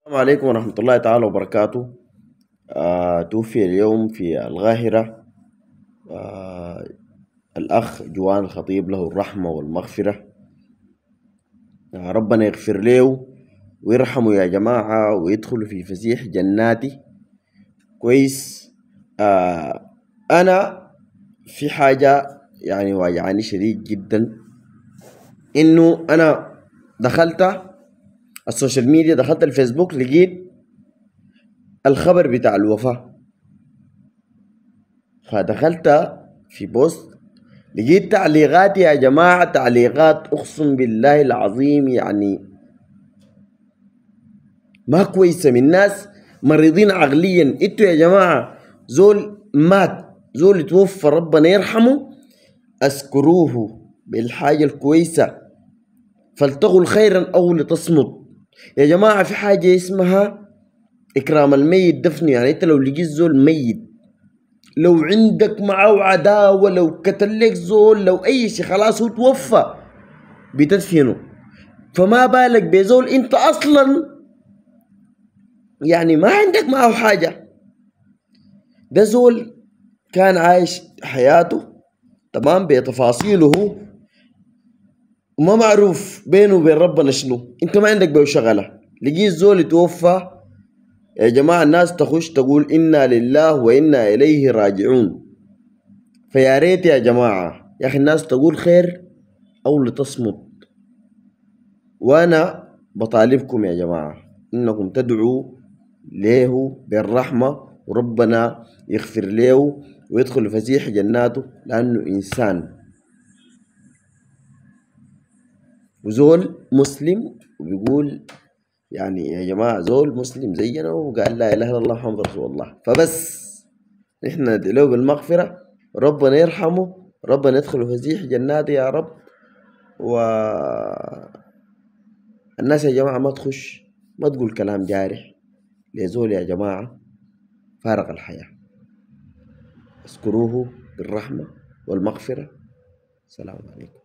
السلام عليكم ورحمة الله تعالى وبركاته. توفي اليوم في القاهرة آه الأخ جوان الخطيب، له الرحمة والمغفرة. ربنا يغفر له ويرحمه يا جماعة ويدخل في فسيح جناتي. كويس. أنا في حاجة يعني واجعاني شديد جدا، إنه أنا دخلت السوشيال ميديا، دخلت الفيسبوك، لقيت الخبر بتاع الوفاة. فدخلت في بوست، لقيت تعليقات يا جماعة، تعليقات أقسم بالله العظيم يعني ما كويسة، من ناس مريضين عقليا. انتوا يا جماعة زول مات، زول توفى، ربنا يرحمه، أذكروه بالحاجة الكويسة، فلتقل خيرا أو لتصمت. يا جماعة في حاجة اسمها إكرام الميت دفنه. يعني انت لو لقيت زول ميت، لو عندك معه عداوة، لو قتل لك زول، لو أي شيء، خلاص هو توفى، بتدفنه. فما بالك بزول انت اصلا يعني ما عندك معه حاجة. ده زول كان عايش حياته تمام بتفاصيله، وما معروف بينه وبين ربنا شنو، انت ما عندك بيه شغلة. لقيت زول يتوفى، يا جماعة الناس تخش تقول إنا لله وإنا إليه راجعون. فيا ريت يا جماعة يا أخي الناس تقول خير أو لتصمت. وأنا بطالبكم يا جماعة إنكم تدعوا له بالرحمة، وربنا يغفر له ويدخل فسيح جناته، لأنه إنسان وزول مسلم. وبيقول يعني يا جماعة زول مسلم زينا وقال لا إله إلا الله محمد رسول الله. فبس نحن ندعو بالمغفرة، ربنا يرحمه، ربنا يدخل فسيح جناته يا رب. والناس يا جماعة ما تخش، ما تقول كلام جارح لزول يا جماعة فارق الحياة. اذكروه بالرحمة والمغفرة. السلام عليكم.